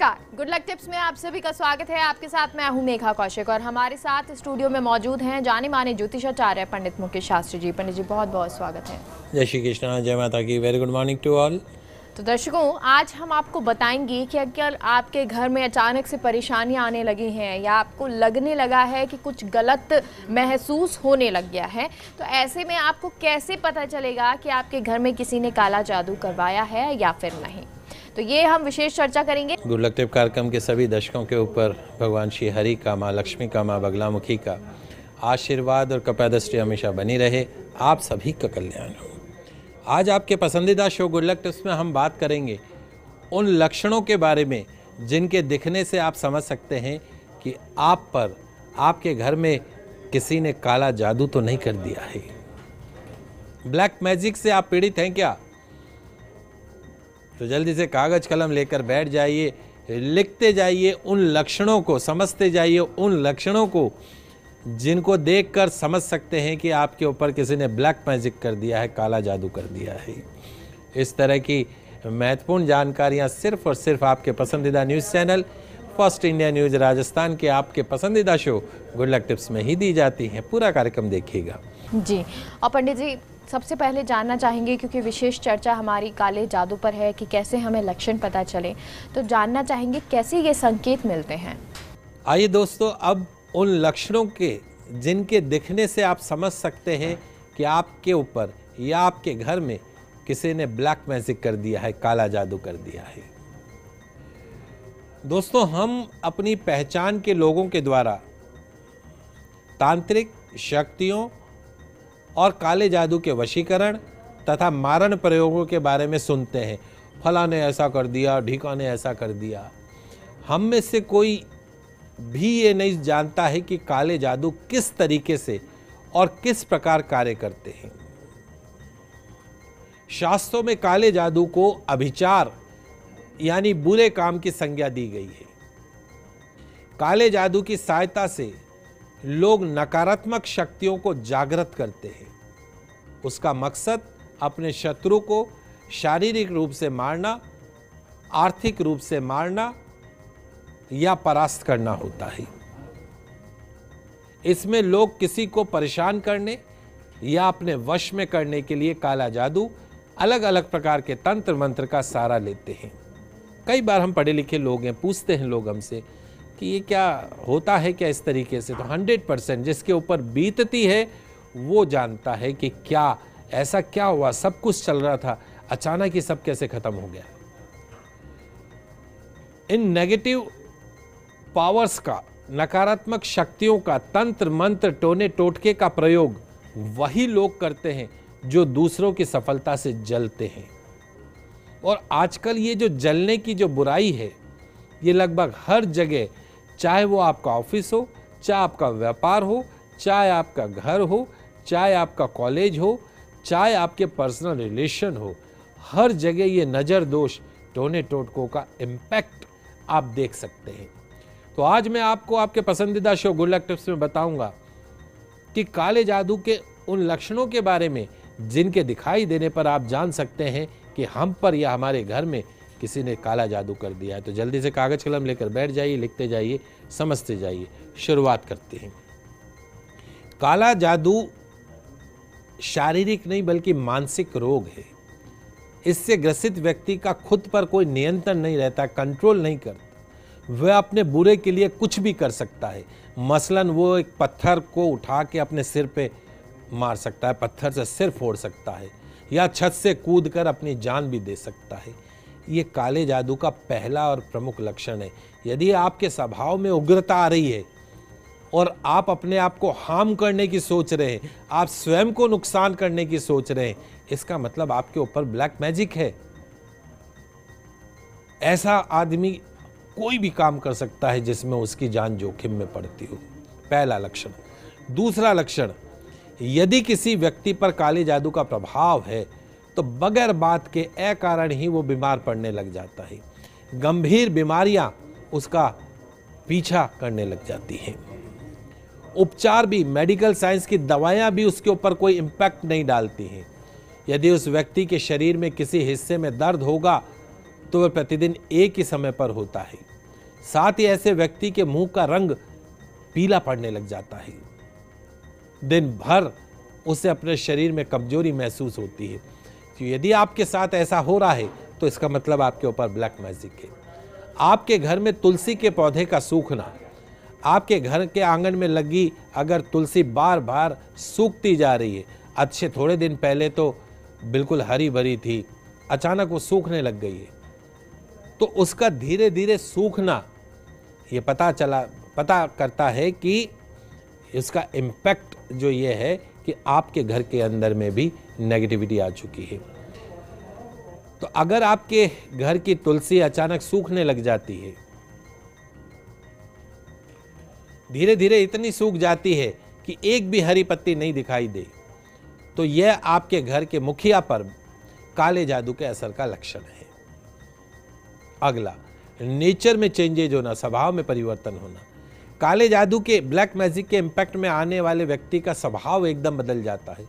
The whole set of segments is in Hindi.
नमस्कार, गुड लक टिप्स में आप सभी का स्वागत है। आपके साथ मैं हूं मेघा कौशिक और हमारे साथ स्टूडियो में मौजूद हैं जाने माने ज्योतिषाचार्य पंडित मुकेश शास्त्री जी। पंडित जी बहुत बहुत स्वागत है। जय श्री कृष्णा, जय माता की। Very good morning to all. तो दर्शकों, आज हम आपको बताएंगे कि अगर आपके घर में अचानक से परेशानियां आने लगी हैं या आपको लगने लगा है कि कुछ गलत महसूस होने लग गया है, तो ऐसे में आपको कैसे पता चलेगा कि आपके घर में किसी ने काला जादू करवाया है या फिर नहीं। तो ये हम विशेष चर्चा करेंगे। गुड लक टिप कार्यक्रम के सभी दर्शकों के ऊपर भगवान श्री हरि का, माँ लक्ष्मी का, माँ बगलामुखी का आशीर्वाद और कृपा दृष्टि हमेशा बनी रहे। आप सभी का कल्याण हो। आज आपके पसंदीदा शो गुड लक टिप्स में हम बात करेंगे उन लक्षणों के बारे में जिनके दिखने से आप समझ सकते हैं कि आप पर, आपके घर में किसी ने काला जादू तो नहीं कर दिया है। ब्लैक मैजिक से आप पीड़ित हैं क्या? तो जल्दी से कागज कलम लेकर बैठ जाइए, लिखते जाइए उन लक्षणों को, समझते जाइए उन लक्षणों को जिनको देखकर समझ सकते हैं कि आपके ऊपर किसी ने ब्लैक मैजिक कर दिया है, काला जादू कर दिया है। इस तरह की महत्वपूर्ण जानकारियां सिर्फ और सिर्फ आपके पसंदीदा news channel first India news Rajasthan के आपके पसंदीदा शो गुड लक टिप्स में ही दी जाती हैं। पूरा कार्यक्रम देखिएगा जी। और पंडित जी, सबसे पहले जानना चाहेंगे, क्योंकि विशेष चर्चा हमारी काले जादू पर है कि कैसे हमें लक्षण पता चले, तो जानना चाहेंगे कैसे ये संकेत मिलते हैं। आइए दोस्तों, अब उन लक्षणों के जिनके दिखने से आप समझ सकते हैं कि आपके ऊपर या आपके घर में किसी ने ब्लैक मैजिक कर दिया है, काला जादू कर दिया है। दोस्तों, हम अपनी पहचान के लोगों के द्वारा तांत्रिक शक्तियों और काले जादू के वशीकरण तथा मारण प्रयोगों के बारे में सुनते हैं। फला ने ऐसा कर दिया, ढीका ने ऐसा कर दिया। हम में से कोई भी ये नहीं जानता है कि काले जादू किस तरीके से और किस प्रकार कार्य करते हैं। शास्त्रों में काले जादू को अभिचार यानी बुरे काम की संज्ञा दी गई है। काले जादू की सहायता से लोग नकारात्मक शक्तियों को जागृत करते हैं। उसका मकसद अपने शत्रु को शारीरिक रूप से मारना, आर्थिक रूप से मारना या परास्त करना होता है। इसमें लोग किसी को परेशान करने या अपने वश में करने के लिए काला जादू, अलग अलग प्रकार के तंत्र मंत्र का सहारा लेते हैं। कई बार हम पढ़े लिखे लोग हैं, पूछते हैं लोग हमसे कि ये क्या होता है क्या इस तरीके से। तो 100% जिसके ऊपर बीतती है वो जानता है कि क्या ऐसा क्या हुआ, सब कुछ चल रहा था, अचानक ही सब कैसे खत्म हो गया। इन नेगेटिव पावर्स का, नकारात्मक शक्तियों का तंत्र मंत्र, टोने टोटके का प्रयोग वही लोग करते हैं जो दूसरों की सफलता से जलते हैं। और आजकल ये जो जलने की जो बुराई है, ये लगभग हर जगह, चाहे वो आपका ऑफिस हो, चाहे आपका व्यापार हो, चाहे आपका घर हो, चाहे आपका कॉलेज हो, चाहे आपके पर्सनल रिलेशन हो, हर जगह ये नज़र दोष, टोने टोटकों का इम्पैक्ट आप देख सकते हैं। तो आज मैं आपको आपके पसंदीदा शो गुड लक टिप्स में बताऊंगा कि काले जादू के उन लक्षणों के बारे में जिनके दिखाई देने पर आप जान सकते हैं कि हम पर या हमारे घर में किसी ने काला जादू कर दिया है। तो जल्दी से कागज कलम लेकर बैठ जाइए, लिखते जाइए, समझते जाइए। शुरुआत करते हैं। काला जादू शारीरिक नहीं बल्कि मानसिक रोग है। इससे ग्रसित व्यक्ति का खुद पर कोई नियंत्रण नहीं रहता, कंट्रोल नहीं करता। वह अपने बुरे के लिए कुछ भी कर सकता है। मसलन वो एक पत्थर को उठा के अपने सिर पे मार सकता है, पत्थर से सिर फोड़ सकता है, या छत से कूदकर अपनी जान भी दे सकता है। ये काले जादू का पहला और प्रमुख लक्षण है। यदि आपके स्वभाव में उग्रता आ रही है और आप अपने आप को हार्म करने की सोच रहे हैं, आप स्वयं को नुकसान करने की सोच रहे हैं, इसका मतलब आपके ऊपर ब्लैक मैजिक है। ऐसा आदमी कोई भी काम कर सकता है जिसमें उसकी जान जोखिम में पड़ती हो। पहला लक्षण। दूसरा लक्षण, यदि किसी व्यक्ति पर काले जादू का प्रभाव है तो बगैर बात के अकारण ही वो बीमार पड़ने लग जाता है। गंभीर बीमारियां उसका पीछा करने लग जाती हैं। उपचार भी, मेडिकल साइंस की दवाएं भी उसके ऊपर कोई इम्पैक्ट नहीं डालती हैं। यदि उस व्यक्ति के शरीर में किसी हिस्से में दर्द होगा तो वह प्रतिदिन एक ही समय पर होता है। साथ ही ऐसे व्यक्ति के मुंह का रंग पीला पड़ने लग जाता है। दिन भर उसे अपने शरीर में कमजोरी महसूस होती है। तो यदि आपके साथ ऐसा हो रहा है तो इसका मतलब आपके ऊपर ब्लैक मैजिक है। आपके घर में तुलसी के पौधे का सूखना, आपके घर के आंगन में लगी अगर तुलसी बार बार सूखती जा रही है, अच्छे थोड़े दिन पहले तो बिल्कुल हरी भरी थी, अचानक वो सूखने लग गई है, तो उसका धीरे धीरे सूखना ये पता करता है कि इसका इम्पैक्ट जो ये है कि आपके घर के अंदर में भी नेगेटिविटी आ चुकी है। तो अगर आपके घर की तुलसी अचानक सूखने लग जाती है, धीरे धीरे इतनी सूख जाती है कि एक भी हरी पत्ती नहीं दिखाई दे, तो यह आपके घर के मुखिया पर काले जादू के असर का लक्षण है। अगला, नेचर में चेंजेज होना, स्वभाव में परिवर्तन होना। काले जादू के ब्लैक मैजिक के इम्पैक्ट में आने वाले व्यक्ति का स्वभाव एकदम बदल जाता है।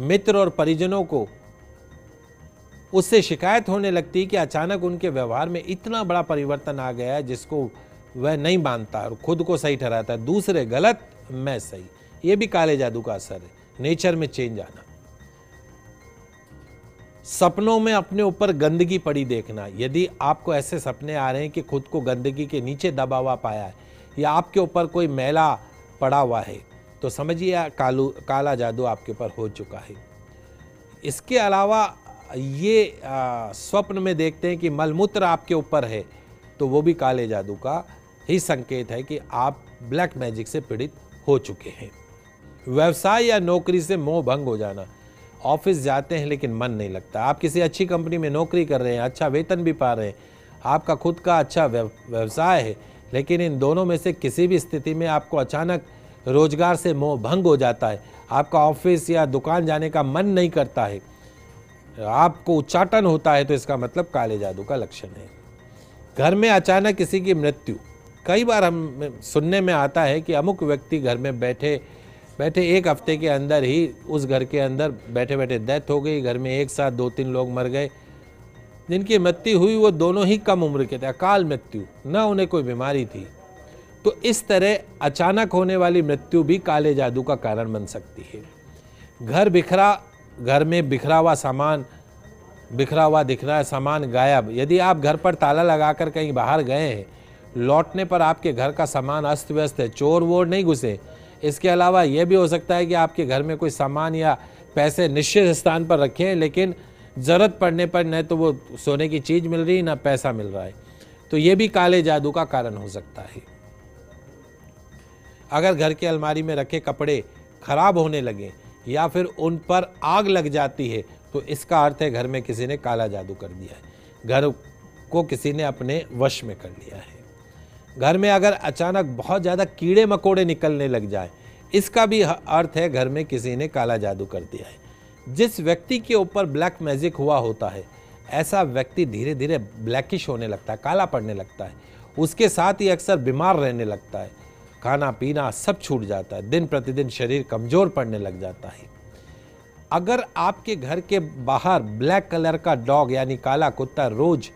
मित्र और परिजनों को उससे शिकायत होने लगती है कि अचानक उनके व्यवहार में इतना बड़ा परिवर्तन आ गया है जिसको वह नहीं मानता और खुद को सही ठहराता है, दूसरे गलत मैं सही। यह भी काले जादू का असर है, नेचर में चेंज आना। सपनों में अपने ऊपर गंदगी पड़ी देखना, यदि आपको ऐसे सपने आ रहे हैं कि खुद को गंदगी के नीचे दबा हुआ पाया है या आपके ऊपर कोई मैला पड़ा हुआ है, तो समझिए काला जादू आपके ऊपर हो चुका है। इसके अलावा ये स्वप्न में देखते हैं कि मलमूत्र आपके ऊपर है, तो वो भी काले जादू का ही संकेत है कि आप ब्लैक मैजिक से पीड़ित हो चुके हैं। व्यवसाय या नौकरी से मोह भंग हो जाना, ऑफिस जाते हैं लेकिन मन नहीं लगता। आप किसी अच्छी कंपनी में नौकरी कर रहे हैं, अच्छा वेतन भी पा रहे हैं, आपका खुद का अच्छा व्यवसाय है, लेकिन इन दोनों में से किसी भी स्थिति में आपको अचानक रोजगार से मोह भंग हो जाता है, आपका ऑफिस या दुकान जाने का मन नहीं करता है, आपको उच्चाटन होता है, तो इसका मतलब काले जादू का लक्षण है। घर में अचानक किसी की मृत्यु, कई बार हम सुनने में आता है कि अमुक व्यक्ति घर में बैठे एक हफ्ते के अंदर ही उस घर के अंदर बैठे बैठे डेथ हो गई, घर में एक साथ 2-3 लोग मर गए। जिनकी मृत्यु हुई वो दोनों ही कम उम्र के थे, अकाल मृत्यु, ना उन्हें कोई बीमारी थी। तो इस तरह अचानक होने वाली मृत्यु भी काले जादू का कारण बन सकती है। घर में बिखरा हुआ सामान, बिखरा हुआ दिख रहा है, सामान गायब। यदि आप घर पर ताला लगाकर कहीं बाहर गए हैं, लौटने पर आपके घर का सामान अस्त व्यस्त है, चोर वोर नहीं घुसे। इसके अलावा यह भी हो सकता है कि आपके घर में कोई सामान या पैसे निश्चित स्थान पर रखे हैं, लेकिन ज़रूरत पड़ने पर न तो वो सोने की चीज़ मिल रही, ना पैसा मिल रहा है, तो ये भी काले जादू का कारण हो सकता है। अगर घर की अलमारी में रखे कपड़े खराब होने लगे या फिर उन पर आग लग जाती है, तो इसका अर्थ है घर में किसी ने काला जादू कर दिया है, घर को किसी ने अपने वश में कर लिया है। घर में अगर अचानक बहुत ज़्यादा कीड़े मकोड़े निकलने लग जाए, इसका भी अर्थ है घर में किसी ने काला जादू कर दिया है। जिस व्यक्ति के ऊपर ब्लैक मैजिक हुआ होता है, ऐसा व्यक्ति धीरे धीरे ब्लैकिश होने लगता है, काला पड़ने लगता है। उसके साथ ही अक्सर बीमार रहने लगता है, खाना पीना सब छूट जाता है, दिन प्रतिदिन शरीर कमज़ोर पड़ने लग जाता है। अगर आपके घर के बाहर ब्लैक कलर का डॉग यानी काला कुत्ता रोज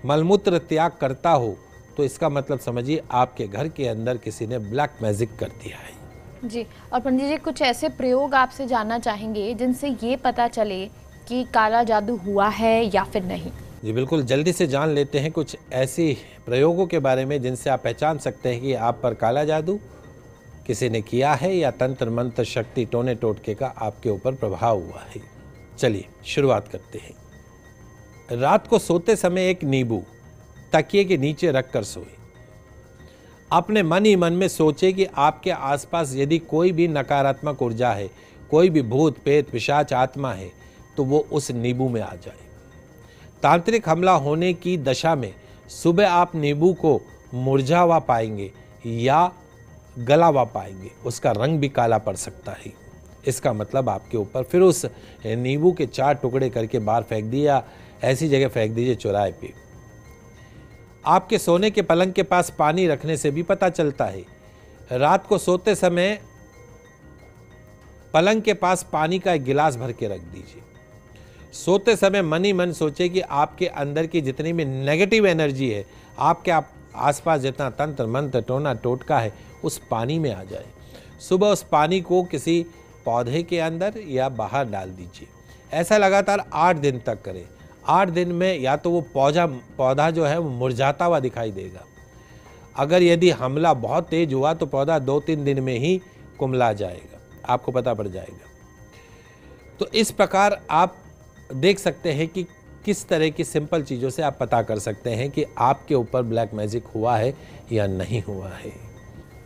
मलमूत्र त्याग करता हो, तो इसका मतलब समझिए आपके घर के अंदर किसी ने ब्लैक मैजिक कर दिया है। जी, और पंडित जी कुछ ऐसे प्रयोग आपसे जानना चाहेंगे जिनसे ये पता चले कि काला जादू हुआ है या फिर नहीं। जी बिल्कुल, जल्दी से जान लेते हैं कुछ ऐसी प्रयोगों के बारे में जिनसे आप पहचान सकते हैं कि आप पर काला जादू किसी ने किया है या तंत्र मंत्र शक्ति टोने टोटके का आपके ऊपर प्रभाव हुआ है। चलिए शुरुआत करते हैं। रात को सोते समय एक नींबू तकिए के नीचे रखकर सोए। अपने मन ही मन में सोचे कि आपके आसपास यदि कोई भी नकारात्मक ऊर्जा है, कोई भी भूत पेत पिशाच आत्मा है, तो वो उस नींबू में आ जाए। तांत्रिक हमला होने की दशा में सुबह आप नींबू को मुरझा हुआ पाएंगे या गला हुआ पाएंगे, उसका रंग भी काला पड़ सकता है। इसका मतलब आपके ऊपर फिर उस नींबू के 4 टुकड़े करके बाहर फेंक दिए या ऐसी जगह फेंक दीजिए चौराहे पे। आपके सोने के पलंग के पास पानी रखने से भी पता चलता है। रात को सोते समय पलंग के पास पानी का एक गिलास भर के रख दीजिए। सोते समय मन ही मन सोचे कि आपके अंदर की जितनी भी नेगेटिव एनर्जी है, आसपास जितना तंत्र मंत्र टोना टोटका है उस पानी में आ जाए। सुबह उस पानी को किसी पौधे के अंदर या बाहर डाल दीजिए। ऐसा लगातार 8 दिन तक करें। 8 दिन में या तो वो पौधा जो है वो मुरझाता हुआ दिखाई देगा। अगर यदि हमला बहुत तेज हुआ तो पौधा 2-3 दिन में ही कुम्हला जाएगा, आपको पता पड़ जाएगा। तो इस प्रकार आप देख सकते हैं कि किस तरह की सिंपल चीज़ों से आप पता कर सकते हैं कि आपके ऊपर ब्लैक मैजिक हुआ है या नहीं हुआ है।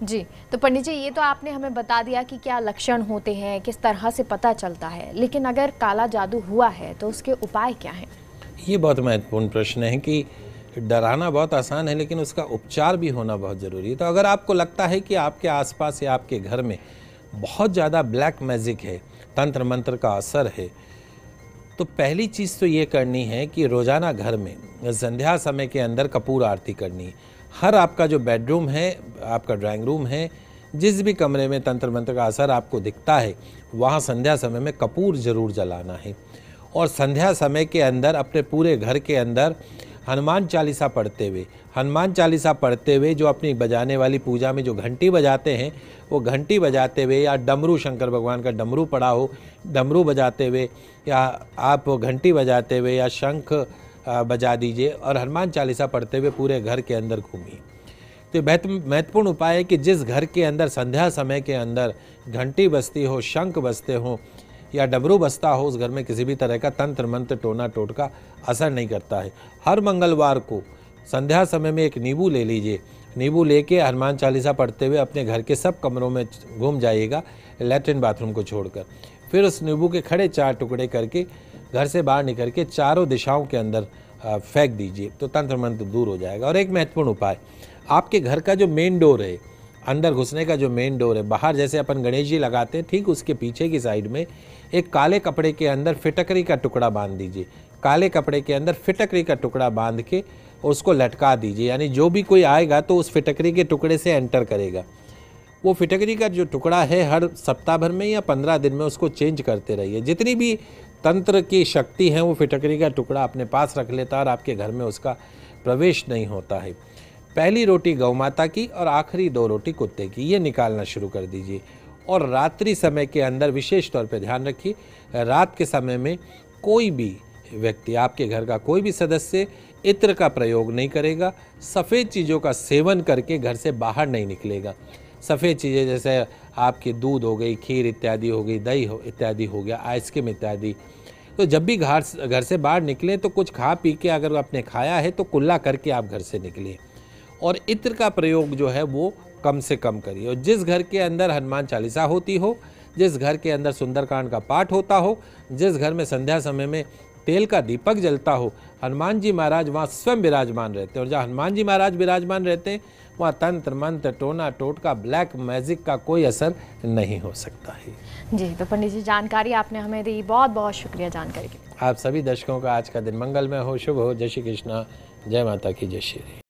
जी, तो पंडित जी ये तो आपने हमें बता दिया कि क्या लक्षण होते हैं, किस तरह से पता चलता है, लेकिन अगर काला जादू हुआ है तो उसके उपाय क्या हैं? ये बहुत महत्वपूर्ण प्रश्न है कि डराना बहुत आसान है लेकिन उसका उपचार भी होना बहुत ज़रूरी है। तो अगर आपको लगता है कि आपके आसपास या आपके घर में बहुत ज़्यादा ब्लैक मैजिक है, तंत्र मंत्र का असर है, तो पहली चीज़ तो ये करनी है कि रोज़ाना घर में संध्या समय के अंदर कपूर आरती करनी है। हर आपका जो बेडरूम है, आपका ड्राइंग रूम है, जिस भी कमरे में तंत्र मंत्र का असर आपको दिखता है वहाँ संध्या समय में कपूर ज़रूर जलाना है। और संध्या समय के अंदर अपने पूरे घर के अंदर हनुमान चालीसा पढ़ते हुए जो अपनी बजाने वाली पूजा में जो घंटी बजाते हैं वो घंटी बजाते हुए, या डमरू, शंकर भगवान का डमरू पड़ा हो, डमरू बजाते हुए, या आप घंटी बजाते हुए या शंख बजा दीजिए और हनुमान चालीसा पढ़ते हुए पूरे घर के अंदर घूमिए। तो महत्वपूर्ण उपाय है कि जिस घर के अंदर संध्या समय के अंदर घंटी बजती हो, शंख बजते हों या डमरू बजता हो, उस घर में किसी भी तरह का तंत्र मंत्र टोना टोटका असर नहीं करता है। हर मंगलवार को संध्या समय में एक नींबू ले लीजिए। नींबू लेके हनुमान चालीसा पढ़ते हुए अपने घर के सब कमरों में घूम जाइएगा, लैट्रिन बाथरूम को छोड़कर। फिर उस नींबू के खड़े 4 टुकड़े करके घर से बाहर निकल के चारों दिशाओं के अंदर फेंक दीजिए, तो तंत्र मंत्र दूर हो जाएगा। और एक महत्वपूर्ण उपाय, आपके घर का जो मेन डोर है, अंदर घुसने का जो मेन डोर है, बाहर जैसे अपन गणेश जी लगाते हैं, ठीक उसके पीछे की साइड में एक काले कपड़े के अंदर फिटकरी का टुकड़ा बांध दीजिए। काले कपड़े के अंदर फिटकरी का टुकड़ा बांध के उसको लटका दीजिए, यानी जो भी कोई आएगा तो उस फिटकरी के टुकड़े से एंटर करेगा। वो फिटकरी का जो टुकड़ा है हर सप्ताह भर में या 15 दिन में उसको चेंज करते रहिए। जितनी भी तंत्र की शक्ति है वो फिटकरी का टुकड़ा अपने पास रख लेता है और आपके घर में उसका प्रवेश नहीं होता है। पहली रोटी गौ माता की और आखिरी 2 रोटी कुत्ते की, ये निकालना शुरू कर दीजिए। और रात्रि समय के अंदर विशेष तौर पे ध्यान रखिए, रात के समय में कोई भी व्यक्ति, आपके घर का कोई भी सदस्य इत्र का प्रयोग नहीं करेगा, सफ़ेद चीज़ों का सेवन करके घर से बाहर नहीं निकलेगा। सफ़ेद चीज़ें जैसे आपकी दूध हो गई, खीर इत्यादि हो गई, दही इत्यादि हो गया, आइसक्रीम इत्यादि। तो जब भी घर से बाहर निकलें तो कुछ खा पी के, अगर आपने खाया है तो कुल्ला करके आप घर से निकलिए। और इत्र का प्रयोग जो है वो कम से कम करिए। और जिस घर के अंदर हनुमान चालीसा होती हो, जिस घर के अंदर सुंदरकांड का पाठ होता हो, जिस घर में संध्या समय में तेल का दीपक जलता हो, हनुमान जी महाराज वहाँ स्वयं विराजमान रहते हैं। और जहाँ हनुमान जी महाराज विराजमान रहते हैं वहाँ तंत्र मंत्र टोना टोटका ब्लैक मैजिक का कोई असर नहीं हो सकता है। जी, तो पंडित जी जानकारी आपने हमें दी, बहुत बहुत शुक्रिया जानकारी के लिए। आप सभी दर्शकों का आज का दिन मंगलमय हो, शुभ हो। जय श्री कृष्णा, जय माता की जय श्री।